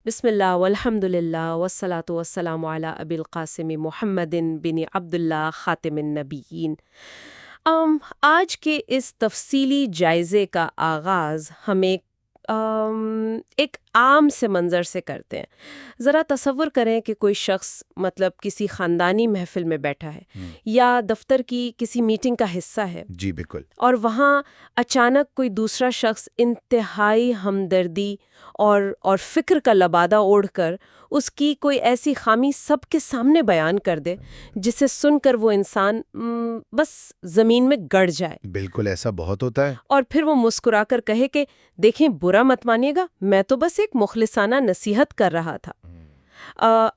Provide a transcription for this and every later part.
بسم اللہ والحمد للہ والصلاة والسلام علی ابی القاسم محمد بن عبداللہ خاتم النبیین۔ آج کے اس تفصیلی جائزے کا آغاز ہم ایک عام سے منظر سے کرتے ہیں۔ ذرا تصور کریں کہ کوئی شخص کسی خاندانی محفل میں بیٹھا ہے یا دفتر کی کسی میٹنگ کا حصہ ہے۔ جی بالکل۔ اور وہاں اچانک کوئی دوسرا شخص انتہائی ہمدردی اور فکر کا لبادہ اوڑھ کر اس کی کوئی ایسی خامی سب کے سامنے بیان کر دے جسے سن کر وہ انسان بس زمین میں گڑ جائے۔ بالکل ایسا بہت ہوتا ہے۔ اور پھر وہ مسکرا کر کہے کہ دیکھیں برا مت مانیے گا، میں تو بس ایک مخلصانہ نصیحت کر رہا تھا۔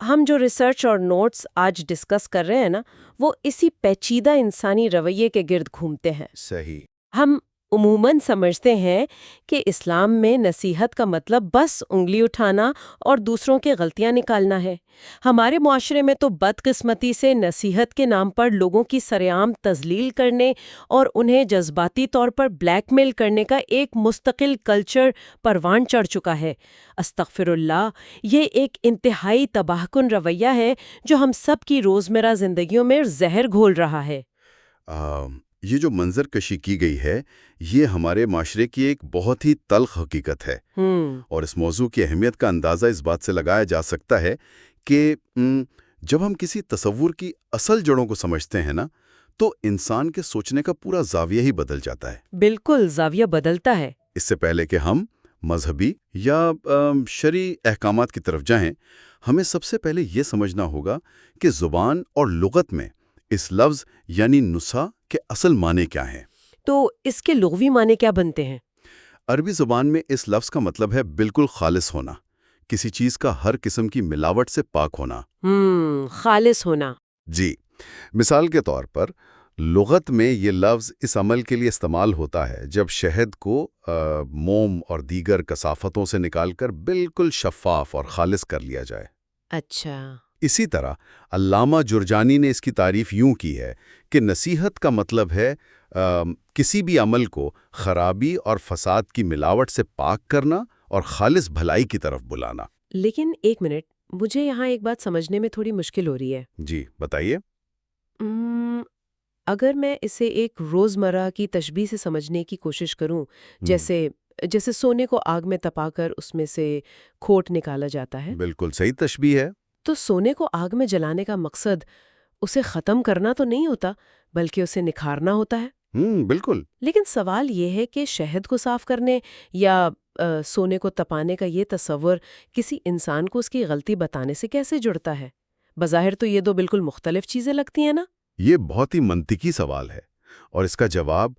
ہم جو ریسرچ اور نوٹس آج ڈسکس کر رہے ہیں نا، وہ اسی پیچیدہ انسانی رویے کے گرد گھومتے ہیں۔ صحیح۔ ہم عموماً سمجھتے ہیں کہ اسلام میں نصیحت کا مطلب بس انگلی اٹھانا اور دوسروں کے غلطیاں نکالنا ہے۔ ہمارے معاشرے میں تو بدقسمتی سے نصیحت کے نام پر لوگوں کی سرعام تذلیل کرنے اور انہیں جذباتی طور پر بلیک میل کرنے کا ایک مستقل کلچر پروان چڑھ چکا ہے۔ استغفر اللہ، یہ ایک انتہائی تباہ کن رویہ ہے جو ہم سب کی روزمرہ زندگیوں میں زہر گھول رہا ہے۔ یہ جو منظر کشی کی گئی ہے، یہ ہمارے معاشرے کی ایک بہت ہی تلخ حقیقت ہے۔ اور اس موضوع کی اہمیت کا اندازہ اس بات سے لگایا جا سکتا ہے کہ جب ہم کسی تصور کی اصل جڑوں کو سمجھتے ہیں نا، تو انسان کے سوچنے کا پورا زاویہ ہی بدل جاتا ہے۔ بالکل، زاویہ بدلتا ہے۔ اس سے پہلے کہ ہم مذہبی یا شرعی احکامات کی طرف جائیں، ہمیں سب سے پہلے یہ سمجھنا ہوگا کہ زبان اور لغت میں اس لفظ یعنی نصح کے اصل معنی کیا ہیں۔ تو اس کے لغوی معنی کیا بنتے ہیں؟ عربی زبان میں اس لفظ کا مطلب ہے بالکل خالص ہونا، کسی چیز کا ہر قسم کی ملاوٹ سے پاک ہونا۔ خالص ہونا۔ جی، مثال کے طور پر لغت میں یہ لفظ اس عمل کے لیے استعمال ہوتا ہے جب شہد کو موم اور دیگر کثافتوں سے نکال کر بالکل شفاف اور خالص کر لیا جائے۔ اچھا۔ اسی طرح علامہ جرجانی نے اس کی تعریف یوں کی ہے کہ نصیحت کا مطلب ہے کسی بھی عمل کو خرابی اور فساد کی ملاوٹ سے پاک کرنا اور خالص بھلائی کی طرف بلانا۔ لیکن ایک منٹ، مجھے یہاں ایک بات سمجھنے میں تھوڑی مشکل ہو رہی ہے۔ جی بتائیے۔ اگر میں اسے ایک روزمرہ کی تشبیہ سے سمجھنے کی کوشش کروں، جیسے سونے کو آگ میں تپا کر اس میں سے کھوٹ نکالا جاتا ہے۔ بالکل صحیح تشبیہ ہے۔ تو سونے کو آگ میں جلانے کا مقصد اسے ختم کرنا تو نہیں ہوتا، بلکہ اسے نکھارنا ہوتا ہے۔ بالکل۔ لیکن سوال یہ ہے کہ شہد کو صاف کرنے یا سونے کو تپانے کا یہ تصور کسی انسان کو اس کی غلطی بتانے سے کیسے جڑتا ہے؟ بظاہر تو یہ دو بالکل مختلف چیزیں لگتی ہیں نا؟ یہ بہت ہی منطقی سوال ہے، اور اس کا جواب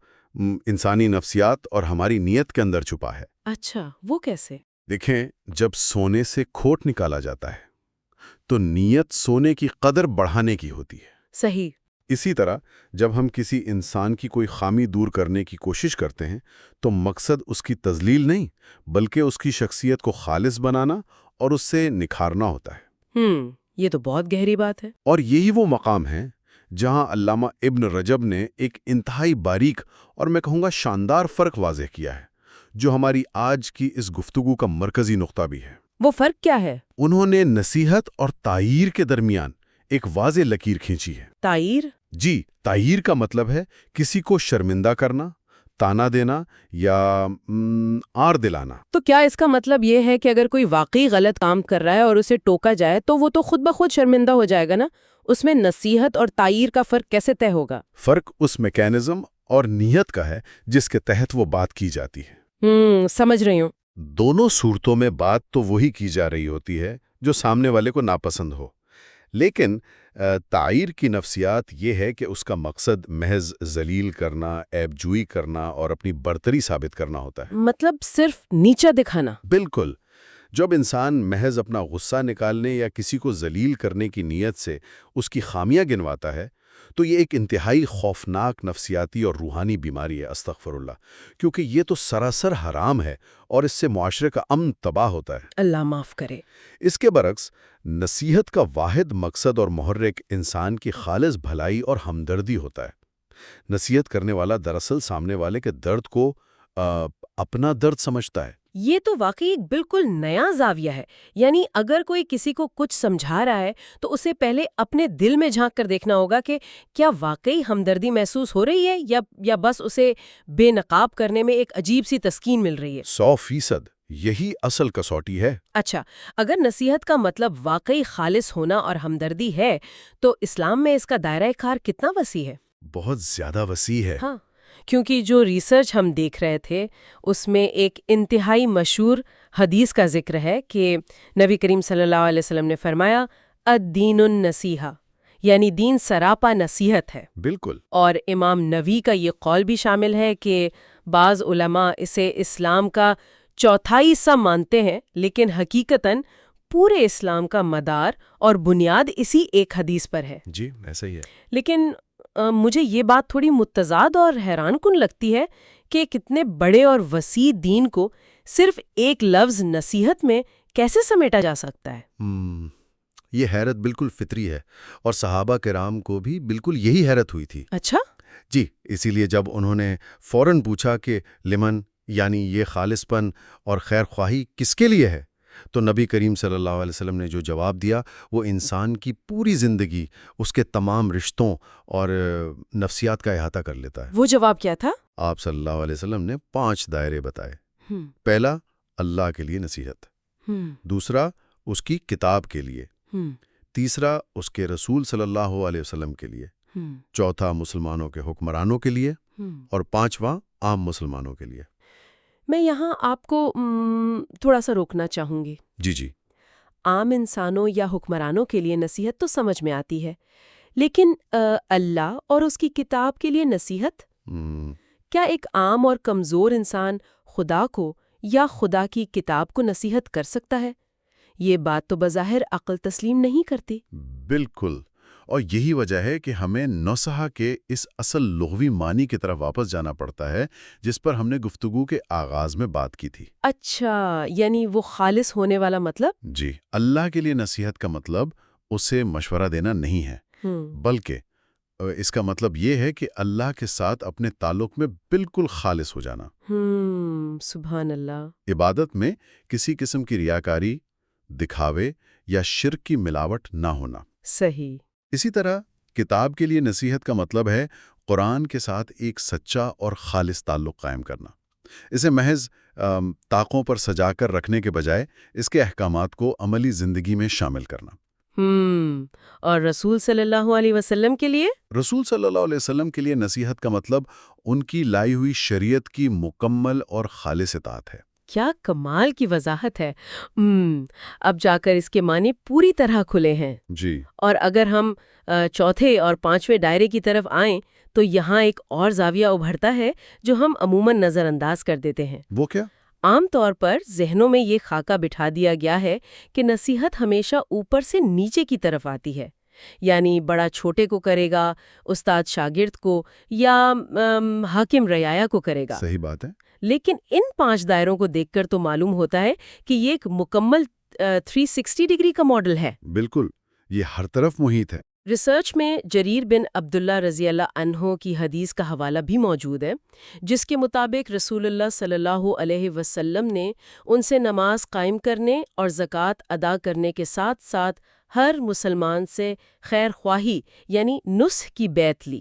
انسانی نفسیات اور ہماری نیت کے اندر چھپا ہے۔ اچھا، وہ کیسے؟ دیکھیں، جب سونے سے کھوٹ نکالا جاتا ہے تو نیت سونے کی قدر بڑھانے کی ہوتی ہے۔ صحیح۔ اسی طرح جب ہم کسی انسان کی کوئی خامی دور کرنے کی کوشش کرتے ہیں تو مقصد اس کی تذلیل نہیں، بلکہ اس کی شخصیت کو خالص بنانا اور اس سے نکھارنا ہوتا ہے۔ یہ تو بہت گہری بات ہے۔ اور یہی وہ مقام ہے جہاں علامہ ابن رجب نے ایک انتہائی باریک اور میں کہوں گا شاندار فرق واضح کیا ہے، جو ہماری آج کی اس گفتگو کا مرکزی نقطہ بھی ہے۔ وہ فرق کیا ہے؟ انہوں نے نصیحت اور تعیر کے درمیان ایک واضح لکیر کھینچی ہے۔ تعیر؟ جی، تعیر کا مطلب ہے کسی کو شرمندہ کرنا، تانا دینا یا آر دلانا۔ تو کیا اس کا مطلب یہ ہے کہ اگر کوئی واقعی غلط کام کر رہا ہے اور اسے ٹوکا جائے تو وہ تو خود بخود شرمندہ ہو جائے گا نا؟ اس میں نصیحت اور تعیر کا فرق کیسے طے ہوگا؟ فرق اس میکینزم اور نیت کا ہے جس کے تحت وہ بات کی جاتی ہے۔ سمجھ رہی ہوں۔ دونوں صورتوں میں بات تو وہی کی جا رہی ہوتی ہے جو سامنے والے کو ناپسند ہو، لیکن تعیر کی نفسیات یہ ہے کہ اس کا مقصد محض ذلیل کرنا، عیب جوئی کرنا اور اپنی برتری ثابت کرنا ہوتا ہے۔ مطلب صرف نیچا دکھانا؟ بالکل۔ جب انسان محض اپنا غصہ نکالنے یا کسی کو ذلیل کرنے کی نیت سے اس کی خامیاں گنواتا ہے تو یہ ایک انتہائی خوفناک نفسیاتی اور روحانی بیماری ہے، استغفر اللہ، کیونکہ یہ تو سراسر حرام ہے اور اس سے معاشرے کا امن تباہ ہوتا ہے۔ اللہ معاف کرے۔ اس کے برعکس نصیحت کا واحد مقصد اور محرک انسان کی خالص بھلائی اور ہمدردی ہوتا ہے۔ نصیحت کرنے والا دراصل سامنے والے کے درد کو اپنا درد سمجھتا ہے، یہ تو واقعی ایک بالکل نیا زاویہ ہے. یعنی اگر کوئی کسی کو کچھ سمجھا رہا ہے تو اسے پہلے اپنے دل میں جھانک کر دیکھنا ہوگا کہ کیا واقعی ہمدردی محسوس ہو رہی ہے یا بس اسے بے نقاب کرنے میں ایک عجیب سی تسکین مل رہی ہے. 100% یہی اصل کسوٹی ہے. اچھا، اگر نصیحت کا مطلب واقعی خالص ہونا اور ہمدردی ہے تو اسلام میں اس کا دائرہ کار کتنا وسیع ہے؟ بہت زیادہ وسیع ہے. ہاں، کیونکہ جو ریسرچ ہم دیکھ رہے تھے اس میں ایک انتہائی مشہور حدیث کا ذکر ہے کہ نبی کریم صلی اللہ علیہ وسلم نے فرمایا الدین النصیحہ، یعنی دین سراپا نصیحت ہے. بالکل. اور امام نووی کا یہ قول بھی شامل ہے کہ بعض علماء اسے اسلام کا چوتھائی حصہ مانتے ہیں، لیکن حقیقتاً پورے اسلام کا مدار اور بنیاد اسی ایک حدیث پر ہے. جی ایسا ہی ہے. لیکن مجھے یہ بات تھوڑی متضاد اور حیران کن لگتی ہے کہ کتنے بڑے اور وسیع دین کو صرف ایک لفظ نصیحت میں کیسے سمیٹا جا سکتا ہے؟ یہ حیرت بالکل فطری ہے اور صحابہ کرام کو بھی بالکل یہی حیرت ہوئی تھی. اچھا؟ جی، اسی لیے جب انہوں نے فوراً پوچھا کہ لمن، یعنی یہ خالص پن اور خیر خواہی کس کے لیے ہے، تو نبی کریم صلی اللہ علیہ وسلم نے جو جواب دیا وہ انسان کی پوری زندگی، اس کے تمام رشتوں اور نفسیات کا احاطہ کر لیتا ہے. وہ جواب کیا تھا؟ آپ صلی اللہ علیہ وسلم نے 5 دائرے بتائے. پہلا، اللہ کے لیے نصیحت. دوسرا، اس کی کتاب کے لیے. تیسرا، اس کے رسول صلی اللہ علیہ وسلم کے لیے. چوتھا، مسلمانوں کے حکمرانوں کے لیے. اور پانچواں، عام مسلمانوں کے لیے. میں یہاں آپ کو تھوڑا سا روکنا چاہوں گی. جی. عام انسانوں یا حکمرانوں کے لیے نصیحت تو سمجھ میں آتی ہے، لیکن اللہ اور اس کی کتاب کے لیے نصیحت؟ کیا ایک عام اور کمزور انسان خدا کو یا خدا کی کتاب کو نصیحت کر سکتا ہے؟ یہ بات تو بظاہر عقل تسلیم نہیں کرتی. بالکل، اور یہی وجہ ہے کہ ہمیں نصحہ کے اس اصل لغوی معنی کی طرف واپس جانا پڑتا ہے جس پر ہم نے گفتگو کے آغاز میں بات کی تھی. اچھا، یعنی وہ خالص ہونے والا مطلب؟ جی، اللہ کے لیے نصیحت کا مطلب اسے مشورہ دینا نہیں ہے، بلکہ اس کا مطلب یہ ہے کہ اللہ کے ساتھ اپنے تعلق میں بالکل خالص ہو جانا. سبحان اللہ. عبادت میں کسی قسم کی ریاکاری، دکھاوے یا شرک کی ملاوٹ نہ ہونا. صحیح. اسی طرح کتاب کے لیے نصیحت کا مطلب ہے قرآن کے ساتھ ایک سچا اور خالص تعلق قائم کرنا. اسے محض طاقوں پر سجا کر رکھنے کے بجائے اس کے احکامات کو عملی زندگی میں شامل کرنا. اور رسول صلی اللہ علیہ وسلم کے لیے؟ رسول صلی اللہ علیہ وسلم کے لیے نصیحت کا مطلب ان کی لائی ہوئی شریعت کی مکمل اور خالص اطاعت ہے. کیا کمال کی وضاحت ہے. اب جا کر اس کے معنی پوری طرح کھلے ہیں. جی. اور اگر ہم چوتھے اور پانچویں دائرے کی طرف آئیں تو یہاں ایک اور زاویہ ابھرتا ہے جو ہم عموماً نظر انداز کر دیتے ہیں. وہ کیا؟ عام طور پر ذہنوں میں یہ خاکہ بٹھا دیا گیا ہے کہ نصیحت ہمیشہ اوپر سے نیچے کی طرف آتی ہے، یعنی بڑا چھوٹے کو کرے گا، استاد شاگرد کو، یا حاکم رعایا کو کرے گا. صحیح بات ہے. لیکن ان 5 دائروں کو دیکھ کر تو معلوم ہوتا ہے کہ یہ ایک مکمل 360 ڈگری کا ماڈل ہے. بالکل، یہ ہر طرف محیط ہے. ریسرچ میں جریر بن عبداللہ رضی اللہ عنہ کی حدیث کا حوالہ بھی موجود ہے، جس کے مطابق رسول اللہ صلی اللہ علیہ وسلم نے ان سے نماز قائم کرنے اور زکوٰۃ ادا کرنے کے ساتھ ساتھ ہر مسلمان سے خیر خواہی یعنی نصح کی بیعت لی.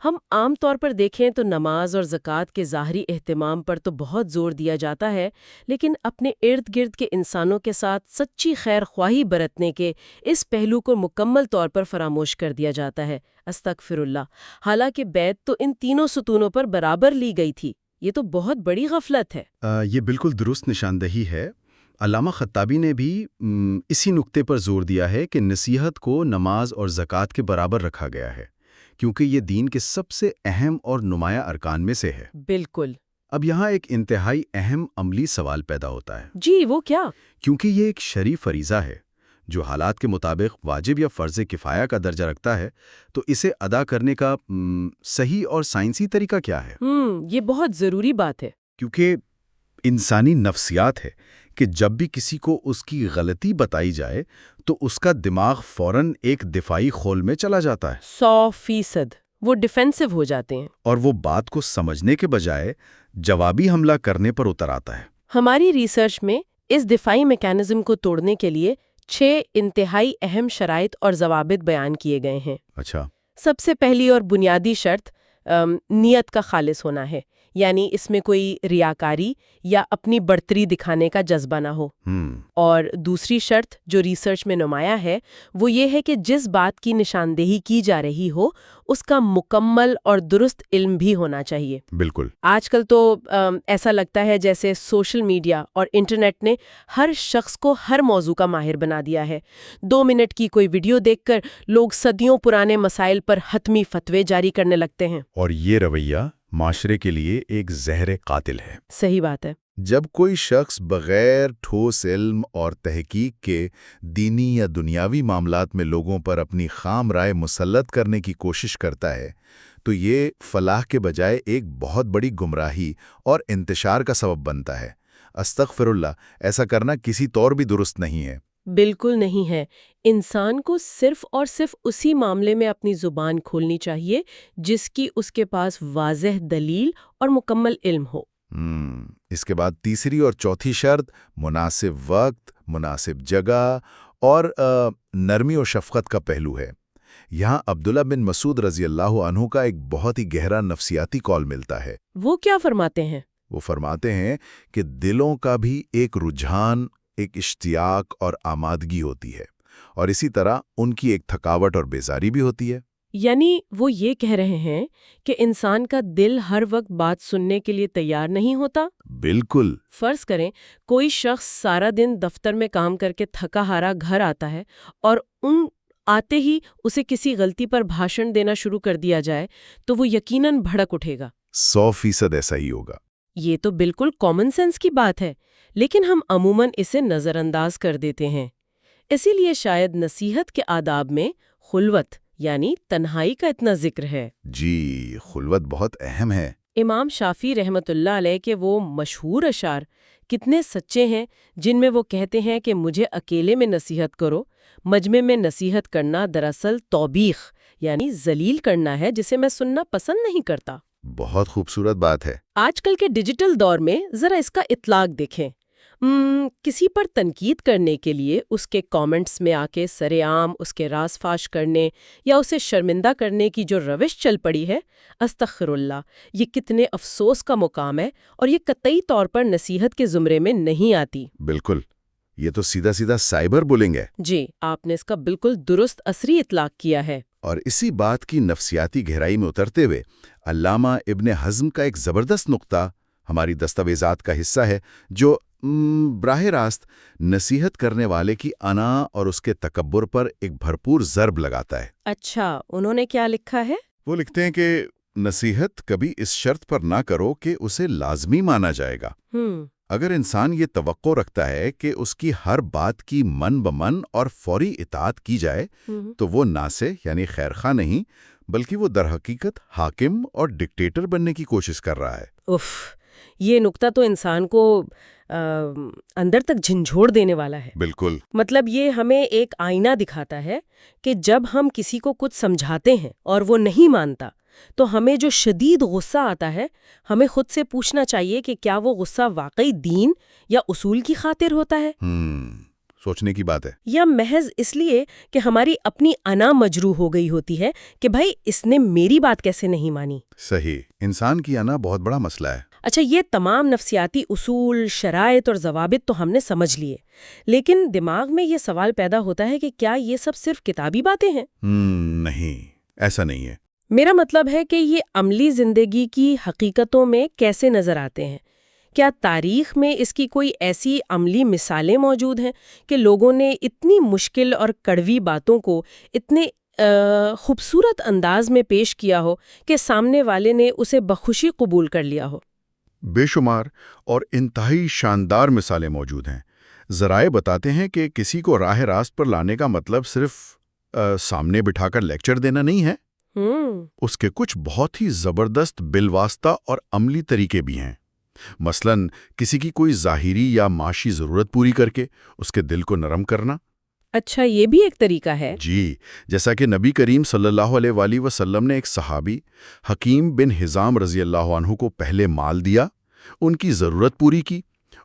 ہم عام طور پر دیکھیں تو نماز اور زکوٰۃ کے ظاہری اہتمام پر تو بہت زور دیا جاتا ہے، لیکن اپنے ارد گرد کے انسانوں کے ساتھ سچی خیر خواہی برتنے کے اس پہلو کو مکمل طور پر فراموش کر دیا جاتا ہے. استغفر اللہ. حالانکہ بیعت تو ان تینوں ستونوں پر برابر لی گئی تھی. یہ تو بہت بڑی غفلت ہے. یہ بالکل درست نشاندہی ہے. علامہ خطابی نے بھی اسی نقطے پر زور دیا ہے کہ نصیحت کو نماز اور زکوٰۃ کے برابر رکھا گیا ہے، کیونکہ یہ دین کے سب سے اہم اور نمایاں ارکان میں سے ہے. بالکل. اب یہاں ایک انتہائی اہم عملی سوال پیدا ہوتا ہے. جی، وہ کیا؟ کیونکہ یہ ایک شرعی فریضہ ہے جو حالات کے مطابق واجب یا فرض کفایہ کا درجہ رکھتا ہے، تو اسے ادا کرنے کا صحیح اور سائنسی طریقہ کیا ہے؟ یہ بہت ضروری بات ہے. کیونکہ انسانی نفسیات ہے کہ جب بھی کسی کو اس کی غلطی بتائی جائے تو اس کا دماغ فوراً ایک دفاعی خول میں چلا جاتا ہے. 100% وہ ڈیفینسو ہو جاتے ہیں اور وہ بات کو سمجھنے کے بجائے جوابی حملہ کرنے پر اتر آتا ہے. ہماری ریسرچ میں اس دفاعی میکانزم کو توڑنے کے لیے 6 انتہائی اہم شرائط اور ضوابط بیان کیے گئے ہیں۔ اچھا۔ سب سے پہلی اور بنیادی شرط نیت کا خالص ہونا ہے، یعنی اس میں کوئی ریاکاری یا اپنی برتری دکھانے کا جذبہ نہ ہو۔ اور دوسری شرط جو ریسرچ میں نمایاں ہے وہ یہ ہے کہ جس بات کی نشاندہی کی جا رہی ہو اس کا مکمل اور درست علم بھی ہونا چاہیے۔ بالکل۔ آج کل تو ایسا لگتا ہے جیسے سوشل میڈیا اور انٹرنیٹ نے ہر شخص کو ہر موضوع کا ماہر بنا دیا ہے۔ 2 منٹ کی کوئی ویڈیو دیکھ کر لوگ صدیوں پرانے مسائل پر حتمی فتوے جاری کرنے لگتے ہیں۔ اور یہ رویہ معاشرے کے لیے ایک زہر قاتل ہے۔ صحیح بات ہے۔ جب کوئی شخص بغیر ٹھوس علم اور تحقیق کے دینی یا دنیاوی معاملات میں لوگوں پر اپنی خام رائے مسلط کرنے کی کوشش کرتا ہے تو یہ فلاح کے بجائے ایک بہت بڑی گمراہی اور انتشار کا سبب بنتا ہے۔ استغفر اللہ، ایسا کرنا کسی طور بھی درست نہیں ہے۔ بالکل نہیں ہے۔ انسان کو صرف اور صرف اسی معاملے میں اپنی زبان کھولنی چاہیے جس کی اس کے پاس واضح دلیل اور مکمل علم ہو۔ اس کے بعد تیسری اور چوتھی شرط مناسب وقت، مناسب جگہ اور نرمی و شفقت کا پہلو ہے۔ یہاں عبداللہ بن مسعود رضی اللہ عنہ کا ایک بہت ہی گہرا نفسیاتی کال ملتا ہے۔ وہ کیا فرماتے ہیں؟ وہ فرماتے ہیں کہ دلوں کا بھی ایک رجحان، ایک اشتیاق اور آمادگی ہوتی ہے، اور اسی طرح ان کی ایک تھکاوٹ اور بیزاری بھی ہوتی ہے۔ یعنی وہ یہ کہہ رہے ہیں کہ انسان کا دل ہر وقت بات سننے کے لیے تیار نہیں ہوتا؟ بالکل۔ فرض کریں کوئی شخص سارا دن دفتر میں کام کر کے تھکا ہارا گھر آتا ہے اور آتے ہی اسے کسی غلطی پر بھاشن دینا شروع کر دیا جائے تو وہ یقیناً بھڑک اٹھے گا۔ 100% ایسا ہی ہوگا۔ یہ تو بالکل کامن سینس کی بات ہے، لیکن ہم عموماً اسے نظر انداز کر دیتے ہیں۔ اسی لیے شاید نصیحت کے آداب میں خلوت یعنی تنہائی کا اتنا ذکر ہے۔ جی، خلوت بہت اہم ہے۔ امام شافعی رحمۃ اللہ علیہ کے وہ مشہور اشعار کتنے سچے ہیں جن میں وہ کہتے ہیں کہ مجھے اکیلے میں نصیحت کرو، مجمع میں نصیحت کرنا دراصل توبیخ یعنی ذلیل کرنا ہے جسے میں سننا پسند نہیں کرتا۔ بہت خوبصورت بات ہے۔ آج کل کے ڈیجیٹل دور میں ذرا اس کا اطلاق دیکھیں۔ کسی پر تنقید کرنے کے لیے اس کے کامنٹس میں آ کے سرے عام اس کے راز فاش کرنے یا اسے شرمندہ کرنے کی جو روش چل پڑی ہے، استغفر اللہ، یہ کتنے افسوس کا مقام ہے اور یہ قطعی طور پر نصیحت کے زمرے میں نہیں آتی۔ بالکل، یہ تو سیدھا سیدھا سائبر بولنگ ہے۔ جی، آپ نے اس کا بالکل درست عصری اطلاق کیا ہے۔ اور اسی بات کی نفسیاتی گہرائی میں اترتے ہوئے علامہ ابن حزم کا ایک زبردست نقطہ ہماری دستاویزات کا حصہ ہے جو براہ راست نصیحت کرنے والے کی انا اور اس کے تکبر پر ایک بھرپور ضرب لگاتا ہے۔ اچھا، انہوں نے کیا لکھا ہے؟ وہ لکھتے ہیں کہ نصیحت کبھی اس شرط پر نہ کرو کہ اسے لازمی مانا جائے گا۔ اگر انسان یہ توقع رکھتا ہے کہ اس کی ہر بات کی من بمن اور فوری اطاعت کی جائے تو وہ ناصح یعنی خیرخواہ نہیں بلکہ وہ در حقیقت حاکم اور ڈکٹیٹر بننے کی کوشش کر رہا ہے۔ یہ نقطہ تو انسان کو اندر تک جھنجھوڑ دینے والا ہے۔ بالکل۔ مطلب یہ ہمیں ایک آئینہ دکھاتا ہے کہ جب ہم کسی کو کچھ سمجھاتے ہیں اور وہ نہیں مانتا تو ہمیں جو شدید غصہ آتا ہے ہمیں خود سے پوچھنا چاہیے کہ کیا وہ غصہ واقعی دین یا اصول کی خاطر ہوتا ہے؟ سوچنے کی بات ہے۔ یا محض اس لیے کہ ہماری اپنی انا مجروح ہو گئی ہوتی ہے کہ بھائی اس نے میری بات کیسے نہیں مانی۔ صحیح، انسان کی انا بہت بڑا مسئلہ ہے۔ اچھا، یہ تمام نفسیاتی اصول، شرائط اور ضوابط تو ہم نے سمجھ لیے، لیکن دماغ میں یہ سوال پیدا ہوتا ہے کہ کیا یہ سب صرف کتابی باتیں ہیں؟ نہیں، ایسا نہیں ہے۔ میرا مطلب ہے کہ یہ عملی زندگی کی حقیقتوں میں کیسے نظر آتے ہیں؟ کیا تاریخ میں اس کی کوئی ایسی عملی مثالیں موجود ہیں کہ لوگوں نے اتنی مشکل اور کڑوی باتوں کو اتنے خوبصورت انداز میں پیش کیا ہو کہ سامنے والے نے اسے بخوشی قبول کر لیا ہو؟ بے شمار اور انتہائی شاندار مثالیں موجود ہیں۔ ذرائع بتاتے ہیں کہ کسی کو راہ راست پر لانے کا مطلب صرف سامنے بٹھا کر لیکچر دینا نہیں ہے۔ اس کے کچھ بہت ہی زبردست بالواسطہ اور عملی طریقے بھی ہیں۔ مثلاً کسی کی کوئی ظاہری یا معاشی ضرورت پوری کر کے اس کے دل کو نرم کرنا۔ اچھا، یہ بھی ایک طریقہ ہے؟ جی، جیسا کہ نبی کریم صلی اللہ علیہ وآلہ وسلم نے ایک صحابی حکیم بن حزام رضی اللہ عنہ کو پہلے مال دیا، ان کی ضرورت پوری کی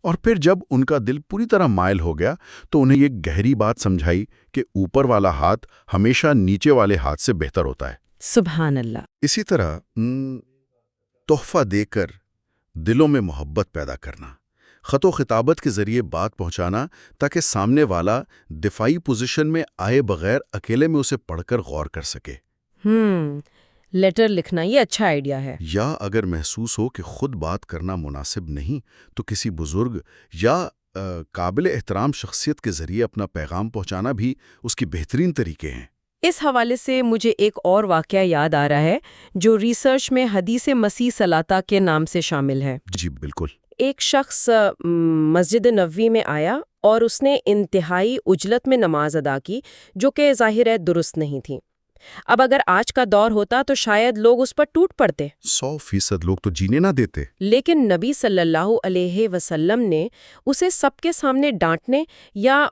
اور پھر جب ان کا دل پوری طرح مائل ہو گیا تو انہیں یہ گہری بات سمجھائی کہ اوپر والا ہاتھ ہمیشہ نیچے والے ہاتھ سے بہتر ہوتا ہے۔ سبحان اللہ۔ اسی طرح تحفہ دے کر دلوں میں محبت پیدا کرنا، خط و خطابت کے ذریعے بات پہنچانا تاکہ سامنے والا دفاعی پوزیشن میں آئے بغیر اکیلے میں اسے پڑھ کر غور کر سکے۔ لیٹر لکھنا یہ اچھا آئیڈیا ہے۔ یا اگر محسوس ہو کہ خود بات کرنا مناسب نہیں تو کسی بزرگ یا قابل احترام شخصیت کے ذریعے اپنا پیغام پہنچانا بھی اس کی بہترین طریقے ہیں۔ اس حوالے سے مجھے ایک اور واقعہ یاد آ رہا ہے جو ریسرچ میں حدیث مسیح صلاطہ کے نام سے شامل ہے۔ جی بالکل۔ ایک شخص مسجد نبوی میں آیا اور اس نے انتہائی عجلت میں نماز ادا کی جو کہ ظاہر ہے درست نہیں تھی۔ اب اگر آج کا دور ہوتا تو شاید لوگ اس پر ٹوٹ پڑتے، 100% لوگ تو جینے نہ دیتے۔ لیکن نبی صلی اللہ علیہ وسلم نے اسے سب کے سامنے ڈانٹنے یا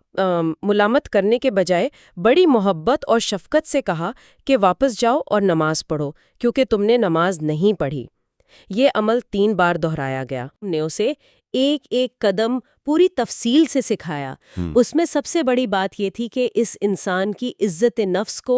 ملامت کرنے کے بجائے بڑی محبت اور شفقت سے کہا کہ واپس جاؤ اور نماز پڑھو کیونکہ تم نے نماز نہیں پڑھی۔ یہ عمل 3 بار دہرایا گیا۔ ہم نے اسے ایک ایک قدم پوری تفصیل سے سکھایا۔ اس میں سب سے بڑی بات یہ تھی کہ اس انسان کی عزت نفس کو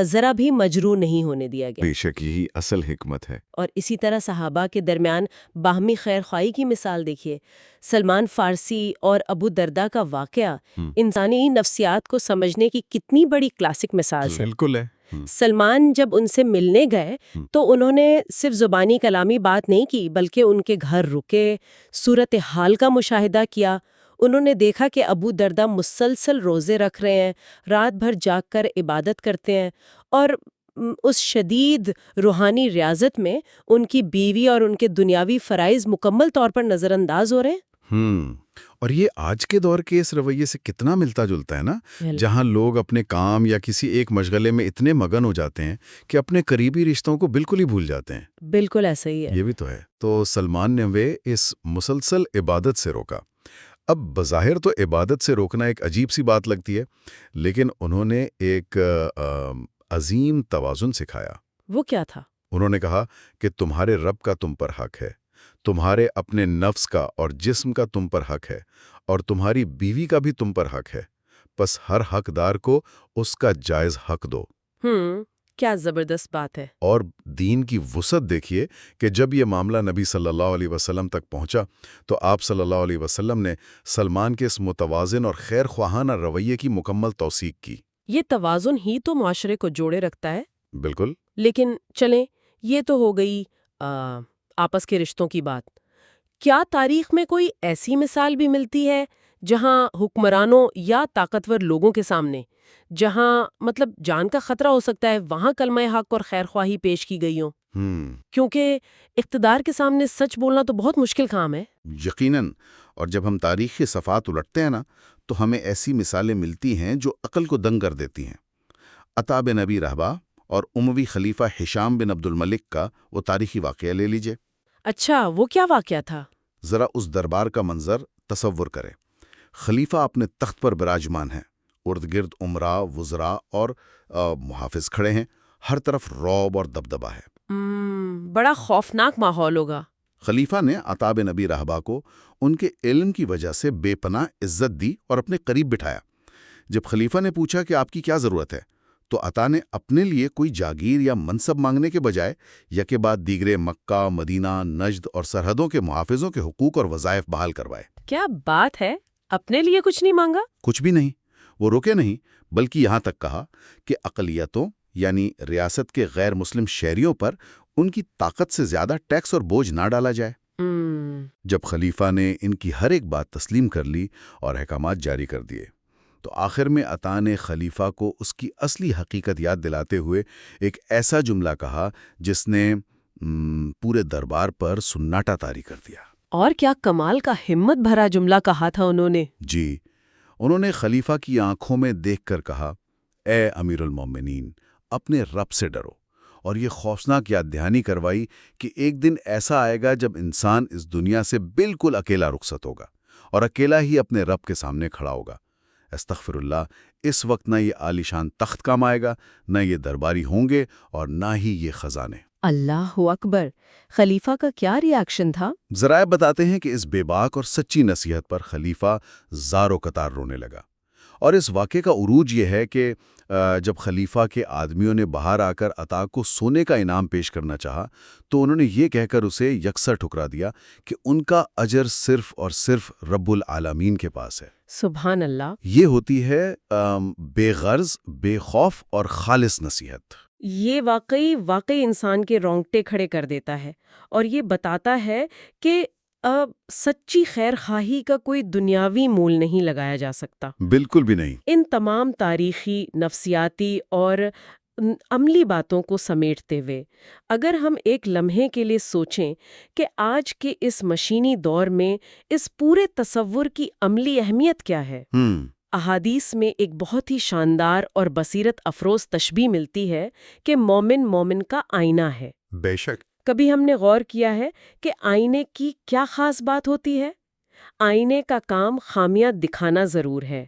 ذرا بھی مجروح نہیں ہونے دیا گیا۔ بے شک یہی اصل حکمت ہے۔ اور اسی طرح صحابہ کے درمیان باہمی خیر خواہی کی مثال دیکھیے۔ سلمان فارسی اور ابو درداء کا واقعہ انسانی نفسیات کو سمجھنے کی کتنی بڑی کلاسک مثال ہے۔ بالکل ہے۔ سلمان جب ان سے ملنے گئے تو انہوں نے صرف زبانی کلامی بات نہیں کی بلکہ ان کے گھر رکے، صورتحال کا مشاہدہ کیا۔ انہوں نے دیکھا کہ ابو درداء مسلسل روزے رکھ رہے ہیں، رات بھر جاگ کر عبادت کرتے ہیں، اور اس شدید روحانی ریاضت میں ان کی بیوی اور ان کے دنیاوی فرائض مکمل طور پر نظر انداز ہو رہے ہیں۔ اور یہ آج کے دور کے اس رویے سے کتنا ملتا جلتا ہے نا، جہاں لوگ اپنے کام یا کسی ایک مشغلے میں اتنے مگن ہو جاتے ہیں کہ اپنے قریبی رشتوں کو بالکل ہی بھول جاتے ہیں۔ بالکل ایسا ہی ہے۔ یہ بھی تو ہے۔ تو سلمان نے وہ اس مسلسل عبادت سے روکا۔ اب بظاہر تو عبادت سے روکنا ایک عجیب سی بات لگتی ہے، لیکن انہوں نے ایک عظیم توازن سکھایا۔ وہ کیا تھا؟ انہوں نے کہا کہ تمہارے رب کا تم پر حق ہے، تمہارے اپنے نفس کا اور جسم کا تم پر حق ہے، اور تمہاری بیوی کا بھی تم پر حق ہے، بس ہر حقدار کو اس کا جائز حق دو۔ کیا زبردست بات ہے۔ اور دین کی وسعت دیکھیے کہ جب یہ معاملہ نبی صلی اللہ علیہ وسلم تک پہنچا تو آپ صلی اللہ علیہ وسلم نے سلمان کے اس متوازن اور خیر خواہانہ رویے کی مکمل توثیق کی۔ یہ توازن ہی تو معاشرے کو جوڑے رکھتا ہے۔ بالکل۔ لیکن چلیں، یہ تو ہو گئی آپس کے رشتوں کی بات۔ کیا تاریخ میں کوئی ایسی مثال بھی ملتی ہے جہاں حکمرانوں یا طاقتور لوگوں کے سامنے، جہاں جان کا خطرہ ہو سکتا ہے، وہاں کلمہ حق اور خیر خواہی پیش کی گئی ہوں؟ کیونکہ اقتدار کے سامنے سچ بولنا تو بہت مشکل کام ہے۔ یقیناً۔ اور جب ہم تاریخی صفحات الٹتے ہیں نا تو ہمیں ایسی مثالیں ملتی ہیں جو عقل کو دنگ کر دیتی ہیں۔ عطا بن ابی رہبہ اور اموی خلیفہ ہشام بن عبد الملک کا وہ تاریخی واقعہ لے لیجئے۔ اچھا، وہ کیا واقعہ تھا؟ ذرا اس دربار کا منظر تصور کریں۔ خلیفہ اپنے تخت پر براجمان ہے، ارد گرد امراء، وزراء اور محافظ کھڑے ہیں، ہر طرف رعب اور دبدبا ہے۔ بڑا خوفناک ماحول ہوگا۔ خلیفہ نے عطا بن ابی رہبہ کو ان کے علم کی وجہ سے بے پناہ عزت دی اور اپنے قریب بٹھایا۔ جب خلیفہ نے پوچھا کہ آپ کی کیا ضرورت ہے تو عطا نے اپنے لیے کوئی جاگیر یا منصب مانگنے کے بجائے یکے بعد دیگرے مکہ، مدینہ، نجد اور سرحدوں کے محافظوں کے حقوق اور وظائف بحال کروائے۔ کیا بات ہے! اپنے لیے کچھ نہیں مانگا؟ کچھ بھی نہیں۔ وہ رکے نہیں، بلکہ یہاں تک کہا کہ اقلیتوں یعنی ریاست کے غیر مسلم شہریوں پر ان کی طاقت سے زیادہ ٹیکس اور بوجھ نہ ڈالا جائے۔ جب خلیفہ نے ان کی ہر ایک بات تسلیم کر لی اور احکامات جاری کر دیے تو آخر میں عطا نے خلیفہ کو اس کی اصلی حقیقت یاد دلاتے ہوئے ایک ایسا جملہ کہا جس نے پورے دربار پر سناٹا طاری کر دیا۔ اور کیا کمال کا ہمت بھرا جملہ کہا تھا انہوں نے؟ جی، انہوں نے خلیفہ کی آنکھوں میں دیکھ کر کہا، اے امیر المومنین، اپنے رب سے ڈرو، اور یہ خوفناک یاد دہانی کروائی کہ ایک دن ایسا آئے گا جب انسان اس دنیا سے بالکل اکیلا رخصت ہوگا اور اکیلا ہی اپنے رب کے سامنے کھڑا ہوگا۔ استغفر اللہ، اس وقت نہ یہ عالیشان تخت کام آئے گا، نہ یہ درباری ہوں گے اور نہ ہی یہ خزانے۔ اللہ اکبر! خلیفہ کا کیا ری ایکشن تھا؟ ذرائع بتاتے ہیں کہ اس بے باک اور سچی نصیحت پر خلیفہ زار و قطار رونے لگا۔ اور اس واقعے کا عروج یہ ہے کہ جب خلیفہ کے آدمیوں نے باہر آ کر عطا کو سونے کا انعام پیش کرنا چاہا تو انہوں نے یہ کہہ کر اسے یکسر ٹھکرا دیا کہ ان کا اجر صرف اور صرف رب العالمین کے پاس ہے۔ سبحان اللہ! یہ ہوتی ہے بے غرض، بے خوف اور خالص نصیحت۔ یہ واقعی انسان کے رونگٹے کھڑے کر دیتا ہے اور یہ بتاتا ہے کہ سچی خیر خواہی کا کوئی دنیاوی مول نہیں لگایا جا سکتا۔ بالکل بھی نہیں۔ ان تمام تاریخی، نفسیاتی اور عملی باتوں کو سمیٹتے ہوئے اگر ہم ایک لمحے کے لیے سوچیں کہ آج کے اس مشینی دور میں اس پورے تصور کی عملی اہمیت کیا ہے، احادیث میں ایک بہت ہی شاندار اور بصیرت افروز تشبیہ ملتی ہے کہ مومن کا آئینہ ہے۔ بے شک۔ کبھی ہم نے غور کیا ہے کہ آئینے کی کیا خاص بات ہوتی ہے؟ آئینے کا کام خامیاں دکھانا ضرور ہے،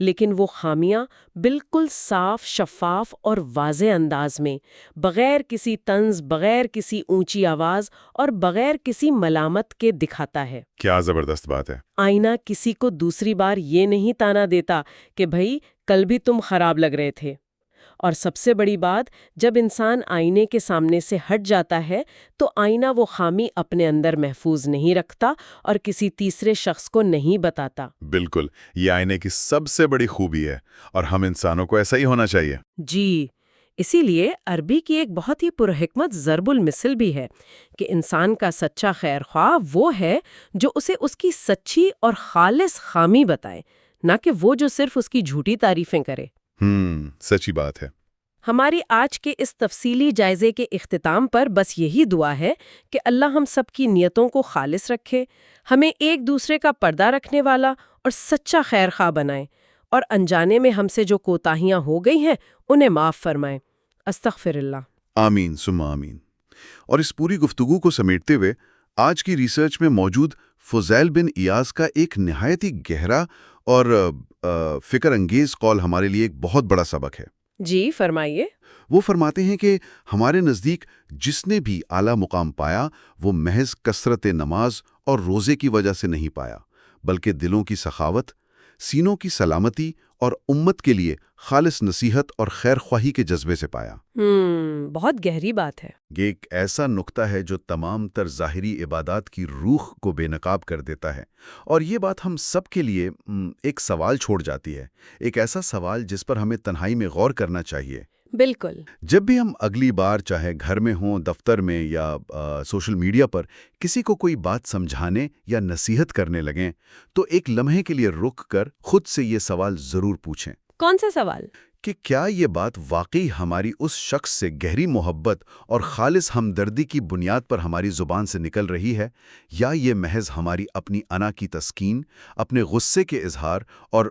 لیکن وہ خامیاں بالکل صاف، شفاف اور واضح انداز میں، بغیر کسی طنز، بغیر کسی اونچی آواز اور بغیر کسی ملامت کے دکھاتا ہے۔ کیا زبردست بات ہے۔ آئینہ کسی کو دوسری بار یہ نہیں تانا دیتا کہ بھئی کل بھی تم خراب لگ رہے تھے۔ اور سب سے بڑی بات، جب انسان آئینے کے سامنے سے ہٹ جاتا ہے تو آئینہ وہ خامی اپنے اندر محفوظ نہیں رکھتا اور کسی تیسرے شخص کو نہیں بتاتا۔ بالکل، یہ آئینے کی سب سے بڑی خوبی ہے اور ہم انسانوں کو ایسا ہی ہونا چاہیے۔ جی، اسی لیے عربی کی ایک بہت ہی پرحکمت ضرب المثل بھی ہے کہ انسان کا سچا خیر خواہ وہ ہے جو اسے اس کی سچی اور خالص خامی بتائے، نہ کہ وہ جو صرف اس کی جھوٹی تعریفیں کرے۔ سچی بات ہے۔ ہماری آج کے اس تفصیلی جائزے کے اختتام پر بس یہی دعا ہے کہ اللہ ہم سب کی نیتوں کو خالص رکھے، ہمیں ایک دوسرے کا پردہ رکھنے والا اور سچا خیر خواہ بنائے، اور انجانے میں ہم سے جو کوتاہیاں ہو گئی ہیں انہیں معاف فرمائے۔ استغفر اللہ۔ آمین ثم آمین۔ اور اس پوری گفتگو کو سمیٹتے ہوئے آج کی ریسرچ میں موجود فضیل بن ایاز کا ایک نہایت ہی گہرا اور فکر انگیز قول ہمارے لیے ایک بہت بڑا سبق ہے۔ جی فرمائیے۔ وہ فرماتے ہیں کہ ہمارے نزدیک جس نے بھی اعلیٰ مقام پایا وہ محض کثرت نماز اور روزے کی وجہ سے نہیں پایا، بلکہ دلوں کی سخاوت، سینوں کی سلامتی اور امت کے لیے خالص نصیحت اور خیر خواہی کے جذبے سے پایا۔ بہت گہری بات ہے۔ یہ ایک ایسا نقطہ ہے جو تمام تر ظاہری عبادات کی روح کو بے نقاب کر دیتا ہے، اور یہ بات ہم سب کے لیے ایک سوال چھوڑ جاتی ہے، ایک ایسا سوال جس پر ہمیں تنہائی میں غور کرنا چاہیے۔ بالکل۔ جب بھی ہم اگلی بار چاہے گھر میں ہوں، دفتر میں یا سوشل میڈیا پر کسی کو کوئی بات سمجھانے یا نصیحت کرنے لگیں تو ایک لمحے کے لیے رک کر خود سے یہ سوال ضرور پوچھیں۔ کون سا سوال؟ کہ کیا یہ بات واقعی ہماری اس شخص سے گہری محبت اور خالص ہمدردی کی بنیاد پر ہماری زبان سے نکل رہی ہے، یا یہ محض ہماری اپنی انا کی تسکین، اپنے غصے کے اظہار اور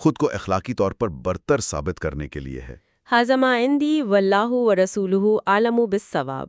خود کو اخلاقی طور پر برتر ثابت کرنے کے لیے ہے؟ ھذا ما عندی واللہ ورسولہ اعلم بالصواب۔